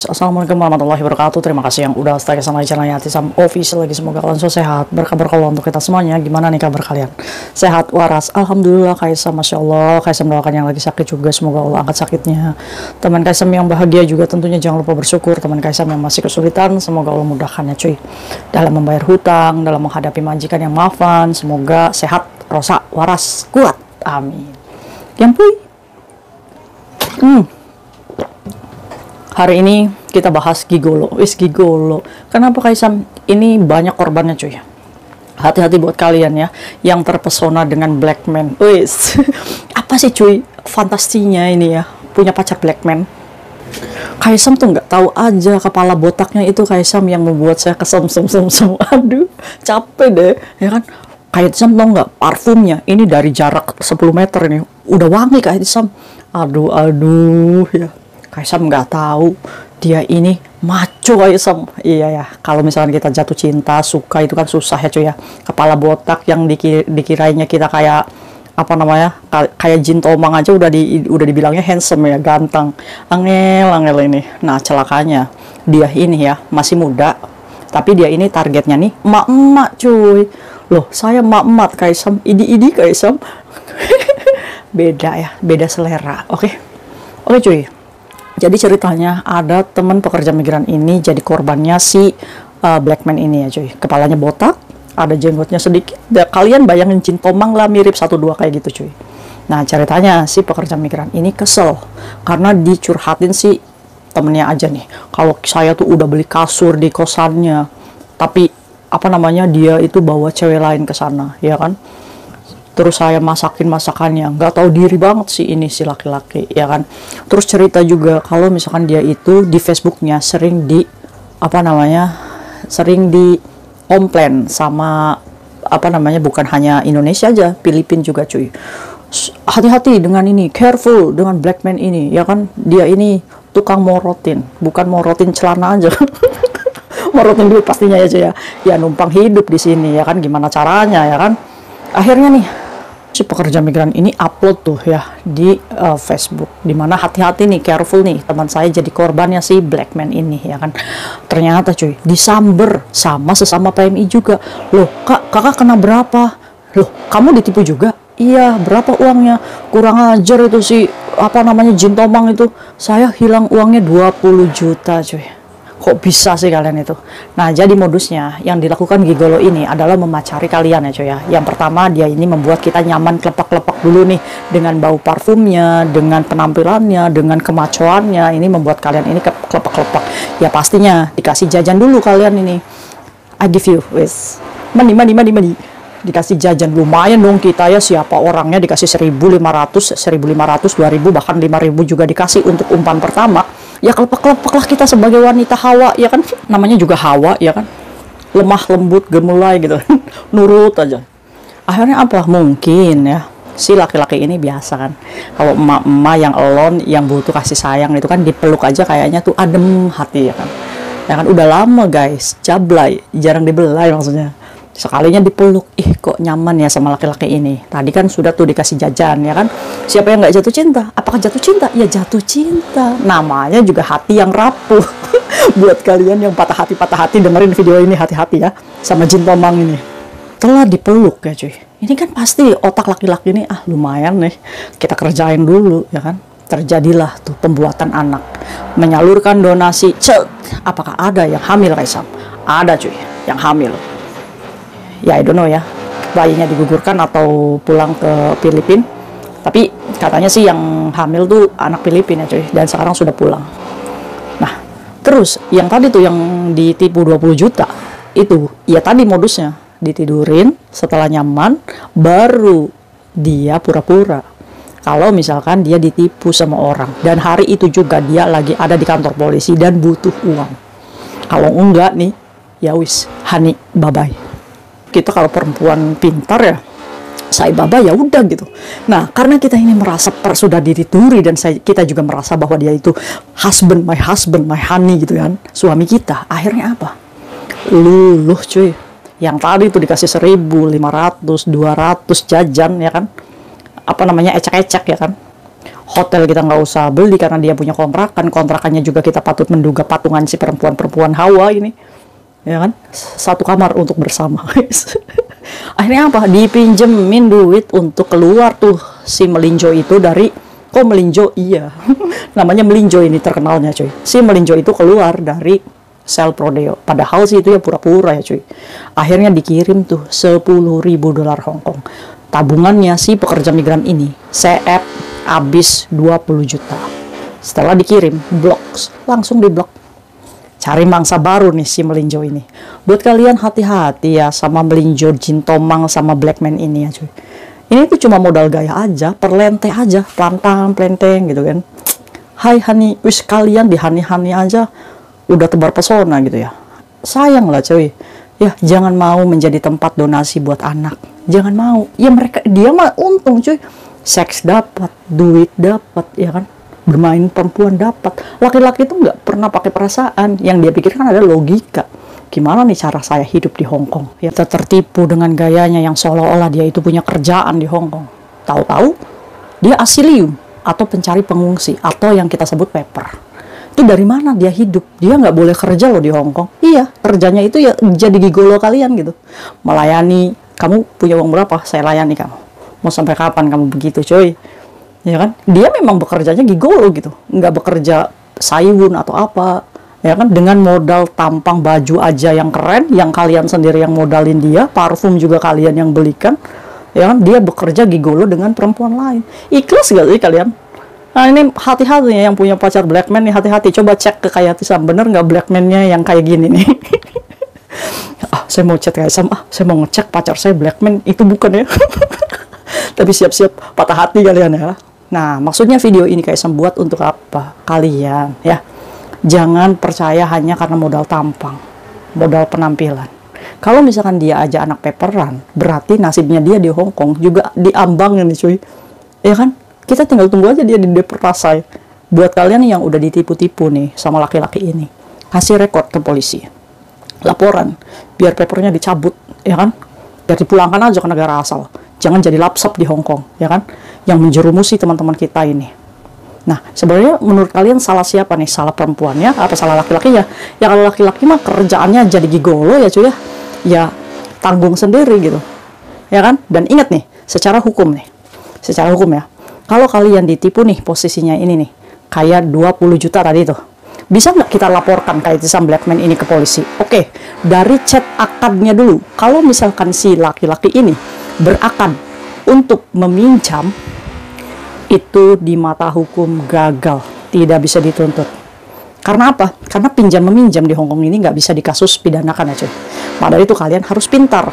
Assalamualaikum warahmatullahi wabarakatuh. Terima kasih yang udah stay sama channelnya Atisam Official lagi. Semoga kalian selalu sehat. Berkabar kalau untuk kita semuanya. Gimana nih kabar kalian? Sehat, waras. Alhamdulillah. Kaisam, Masya Allah. Kaisam doakan yang lagi sakit juga. Semoga Allah angkat sakitnya. Teman Kaisam yang bahagia juga tentunya jangan lupa bersyukur. Teman Kaisam yang masih kesulitan, semoga Allah mudahkan ya cuy. Dalam membayar hutang, dalam menghadapi majikan yang maafan. Semoga sehat, rosak, waras, kuat. Amin. Yampuy. Hari ini kita bahas gigolo. Gigolo. Kenapa Kaisam? Ini banyak korbannya cuy. Hati-hati buat kalian ya yang terpesona dengan black man. Apa sih cuy fantasinya ini ya punya pacar black man? Kaisam tuh nggak tahu aja kepala botaknya itu Kaisam yang membuat saya kesem-sem. Aduh, capek deh ya kan. Kaisam tau nggak parfumnya ini dari jarak 10 meter ini udah wangi Kaisam. Aduh ya. Kaisam nggak tahu dia ini maco Kaisam. Iya ya, kalau misalkan kita jatuh cinta, suka itu kan susah ya cuy ya. Kepala botak yang dikirainya kita kayak apa namanya? Kayak Jin Tomang aja udah dibilangnya handsome ya, ganteng. Angel ini. Nah, celakanya dia ini ya masih muda, tapi dia ini targetnya nih emak-emak cuy. Loh, saya emak-emak Kaisam, idi Kaisam. Beda ya, beda selera. Oke cuy. Jadi ceritanya ada teman pekerja migran ini jadi korbannya si black man ini ya cuy. Kepalanya botak, ada jenggotnya sedikit. Kalian bayangin Jin Tomang lah, mirip 1-2 kayak gitu cuy. Nah ceritanya si pekerja migran ini kesel karena dicurhatin si temennya aja nih. Kalau saya tuh udah beli kasur di kosannya, tapi apa namanya dia itu bawa cewek lain ke sana, ya kan? Terus saya masakin masakannya, nggak tahu diri banget sih ini si laki-laki ya kan. Terus cerita juga kalau misalkan dia itu di Facebooknya sering di apa namanya sering di komplain sama apa namanya bukan hanya Indonesia aja, Filipina juga cuy. Hati-hati dengan ini, careful dengan black man ini ya kan. Dia ini tukang morotin, bukan morotin celana aja. Morotin duit pastinya ya cuy ya. Ya numpang hidup di sini ya kan, gimana caranya ya kan. Akhirnya nih si pekerja migran ini upload tuh ya di Facebook, dimana hati-hati nih, careful nih, teman saya jadi korbannya si black man ini ya kan. Ternyata cuy disamber sama sesama PMI juga. Loh kakak kena berapa? Loh kamu ditipu juga? Iya, berapa uangnya? Kurang ajar itu si apa namanya Jin Tomang itu, saya hilang uangnya 20 juta cuy. Kok bisa sih kalian itu? Nah, jadi modusnya yang dilakukan gigolo ini adalah memacari kalian ya cuy ya. Yang pertama, dia ini membuat kita nyaman kelepak-kelepak dulu nih dengan bau parfumnya, dengan penampilannya, dengan kemacoannya. Ini membuat kalian ini kelepak-kelepak. Ya pastinya dikasih jajan dulu kalian ini. I give you wis. Money. Dikasih jajan lumayan dong kita ya, siapa orangnya dikasih 1.500, 2.000 bahkan 5.000 juga dikasih untuk umpan pertama. Ya kelepak-kelepak lah kita sebagai wanita Hawa ya kan, namanya juga Hawa ya kan, lemah lembut gemulai gitu. Nurut aja. Akhirnya apa, mungkin ya si laki-laki ini biasa kan, kalau emak-emak yang elon yang butuh kasih sayang itu kan dipeluk aja kayaknya tuh adem hati ya kan udah lama guys jablay, jarang dibelai maksudnya, sekalinya dipeluk, kok nyaman ya sama laki-laki ini. Tadi kan sudah tuh dikasih jajan ya kan. Siapa yang nggak jatuh cinta? Apakah jatuh cinta? Ya jatuh cinta. Namanya juga hati yang rapuh. Buat kalian yang patah hati dengerin video ini, hati-hati ya sama Jin Tomang ini. Telah dipeluk ya cuy, ini kan pasti otak laki-laki ini lumayan nih, kita kerjain dulu ya kan. Terjadilah tuh pembuatan anak, menyalurkan donasi. Apakah ada yang hamil Kaisam? Ada cuy yang hamil. Ya I don't know ya, bayinya digugurkan atau pulang ke Filipina. Tapi katanya sih yang hamil tuh anak Filipina ya cuy, dan sekarang sudah pulang. Nah terus yang tadi tuh yang ditipu 20 juta itu ya tadi modusnya ditidurin, setelah nyaman baru dia pura-pura kalau misalkan dia ditipu sama orang, dan hari itu juga dia lagi ada di kantor polisi dan butuh uang. Kalau enggak nih ya wis honey bye bye. Kita kalau perempuan pintar ya saya baba ya udah gitu. Nah karena kita ini merasa sudah ditiduri, dan kita juga merasa bahwa dia itu husband, my honey gitu kan, suami kita. Akhirnya apa, luluh cuy. Yang tadi itu dikasih 1.500, 200 jajan ya kan, apa namanya ecek-ecek ya kan, Hotel kita nggak usah beli karena dia punya kontrakan. Kontrakannya juga kita patut menduga patungan si perempuan-perempuan Hawa ini. Ya kan? Satu kamar untuk bersama. Akhirnya apa? Dipinjemin duit untuk keluar tuh si melinjo itu dari... Kok melinjo? Iya. Namanya melinjo ini terkenalnya cuy. Si melinjo itu keluar dari sel prodeo. Padahal sih itu ya pura-pura ya cuy. Akhirnya dikirim tuh 10.000 dolar Hong Kong. Tabungannya si pekerja migran ini CF habis 20 juta. Setelah dikirim, blok. Langsung diblok. Cari mangsa baru nih si melinjo ini. Buat kalian hati-hati ya sama melinjo Jin Tomang sama Blackman ini ya cuy. Ini tuh cuma modal gaya aja, perlente aja, plantang, plenteng gitu kan. Hai honey, wis kalian di honey aja udah tebar pesona gitu ya. Sayang lah cuy. Ya jangan mau menjadi tempat donasi buat anak. Jangan mau. Ya dia mah untung cuy. Seks dapat, duit dapat, ya kan? Bermain perempuan dapat. Laki-laki itu nggak pernah pakai perasaan. Yang dia pikirkan adalah logika. Gimana nih cara saya hidup di Hong Kong? Ya, kita tertipu dengan gayanya yang seolah-olah dia itu punya kerjaan di Hong Kong. Tahu-tahu dia asilium atau pencari pengungsi atau yang kita sebut paper. Itu dari mana dia hidup? Dia nggak boleh kerja loh di Hong Kong. Iya, kerjanya itu ya jadi gigolo kalian gitu. Melayani, kamu punya uang berapa? Saya layani kamu. Mau sampai kapan kamu begitu, coy? Ya kan? Dia memang bekerjanya gigolo gitu. Nggak bekerja sayun atau apa. Ya kan? Dengan modal tampang baju aja yang keren, yang kalian sendiri yang modalin dia, parfum juga kalian yang belikan. Ya kan? Dia bekerja gigolo dengan perempuan lain. Ikhlas gak sih kalian? Nah ini hati-hati ya yang punya pacar Blackman nih, hati-hati. Coba cek ke Kayati Sam, bener nggak Blackman-nya yang kayak gini nih? Saya mau chat Kayati Sam, saya mau ngecek pacar saya Blackman, itu bukan ya? Tapi siap-siap patah hati kalian ya. Nah, maksudnya video ini Kayati Sam buat untuk apa? Kalian ya. Jangan percaya hanya karena modal tampang, modal penampilan. Kalau misalkan dia aja anak peperan, berarti nasibnya dia di Hong Kong juga diambangin nih cuy. Ya kan? Kita tinggal tunggu aja dia dideportasi. Buat kalian yang udah ditipu-tipu nih sama laki-laki ini, kasih rekod ke polisi. Laporan, biar papernya dicabut, ya kan? Biar dipulangkan aja ke negara asal. Jangan jadi lapsap di Hong Kong, ya kan? Yang menjerumusi teman-teman kita ini. Nah, sebenarnya menurut kalian salah siapa nih? Salah perempuannya atau salah laki-lakinya? Ya kalau laki-laki mah kerjaannya jadi gigolo ya cuy ya. Ya tanggung sendiri gitu. Ya kan? Dan ingat nih, secara hukum nih. Secara hukum ya. Kalau kalian ditipu nih posisinya ini nih. Kayak 20 juta tadi tuh. Bisa nggak kita laporkan Kayati Sam Blackman ini ke polisi? Oke, dari chat akadnya dulu. Kalau misalkan si laki-laki ini berakad untuk meminjam, itu di mata hukum gagal, tidak bisa dituntut. Karena apa? Karena pinjam-meminjam di Hong Kong ini nggak bisa dikasus pidanakan ya cuy. Maka itu kalian harus pintar.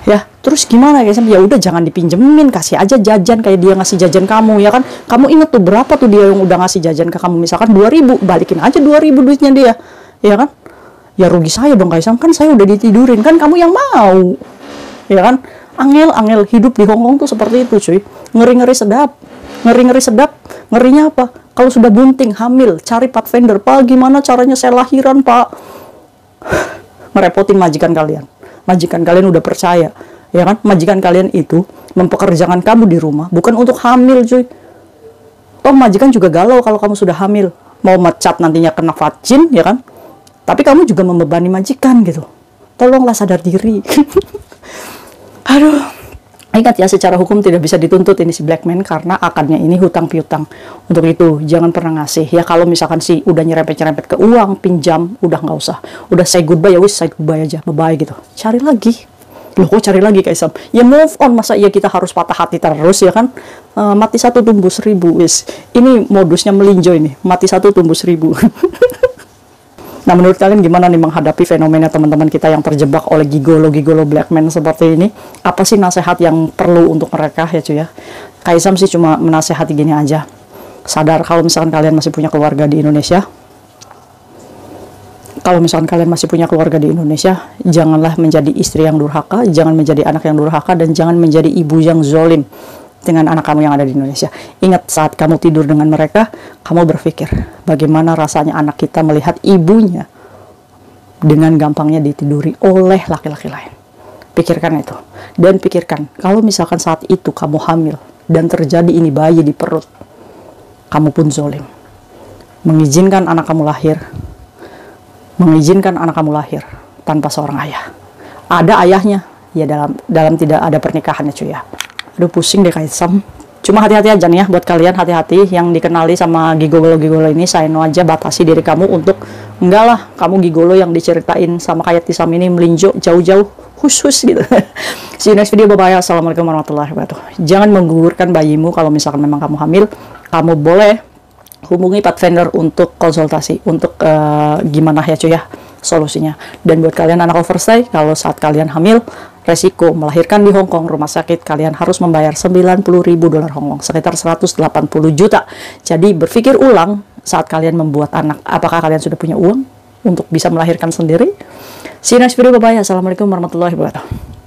Ya, terus gimana guys? Ya udah jangan dipinjemin, kasih aja jajan kayak dia ngasih jajan kamu ya kan? Kamu inget tuh berapa tuh dia yang udah ngasih jajan ke kamu? Misalkan 2.000, balikin aja 2.000 duitnya dia. Ya kan? Ya rugi saya dong guys, kan saya udah ditidurin, kan kamu yang mau. Ya kan? Angel hidup di Hong Kong tuh seperti itu cuy. Ngeri-ngeri sedap. Ngeri-ngeri sedap. Ngerinya apa? Kalau sudah bunting, hamil, cari pathfinder. Pak, gimana caranya saya lahiran, Pak? Ngerepotin majikan kalian. Majikan kalian udah percaya, ya kan? Majikan kalian itu mempekerjakan kamu di rumah bukan untuk hamil, cuy. Toh majikan juga galau kalau kamu sudah hamil, mau mecat nantinya kena vagin, ya kan? Tapi kamu juga membebani majikan gitu. Tolonglah sadar diri. Aduh, ingat ya secara hukum tidak bisa dituntut ini si Blackman karena akadnya ini hutang piutang. Untuk itu jangan pernah ngasih ya. Kalau misalkan si udah nyerempet ke uang pinjam, udah nggak usah. Udah say goodbye ya wis, say goodbye aja, bye bye gitu. Cari lagi. Loh kok cari lagi Kayati Sam? Ya move on, masa iya kita harus patah hati terus ya kan? Mati satu tumbuh 1000 wis. Ini modusnya melinjo ini. Mati satu tumbuh 1000. Nah, menurut kalian gimana nih menghadapi fenomena teman-teman kita yang terjebak oleh gigolo-gigolo Blackman seperti ini? Apa sih nasihat yang perlu untuk mereka ya cuy ya? Kayati Sam sih cuma menasehati gini aja. Sadar kalau misalkan kalian masih punya keluarga di Indonesia. Kalau misalkan kalian masih punya keluarga di Indonesia, janganlah menjadi istri yang durhaka, jangan menjadi anak yang durhaka, dan jangan menjadi ibu yang zolim dengan anak kamu yang ada di Indonesia. Ingat, saat kamu tidur dengan mereka, kamu berpikir bagaimana rasanya anak kita melihat ibunya dengan gampangnya ditiduri oleh laki-laki lain. Pikirkan itu. Dan pikirkan, kalau misalkan saat itu kamu hamil, dan terjadi ini bayi di perut, kamu pun zolim. Mengizinkan anak kamu lahir tanpa seorang ayah. Ada ayahnya, ya dalam tidak ada pernikahannya cuy ya. Aduh pusing deh Kaisam. Cuma hati-hati aja nih ya buat kalian, hati-hati yang dikenali sama gigolo-gigolo ini. Saya aja batasi diri kamu untuk enggak lah kamu gigolo yang diceritain sama kayak Tisam ini melinjo jauh-jauh khusus gitu. See you next video, bye bye. Assalamualaikum warahmatullahi wabarakatuh. Jangan menggugurkan bayimu. Kalau misalkan memang kamu hamil, kamu boleh hubungi Pathfinder untuk konsultasi untuk gimana ya cuy ya solusinya. Dan buat kalian anak overstay, kalau saat kalian hamil resiko melahirkan di Hong Kong, rumah sakit kalian harus membayar 90.000 dolar Hong Kong, sekitar 180 juta. Jadi berpikir ulang saat kalian membuat anak, apakah kalian sudah punya uang untuk bisa melahirkan sendiri. See you next video, bye bye. Assalamualaikum warahmatullahi wabarakatuh.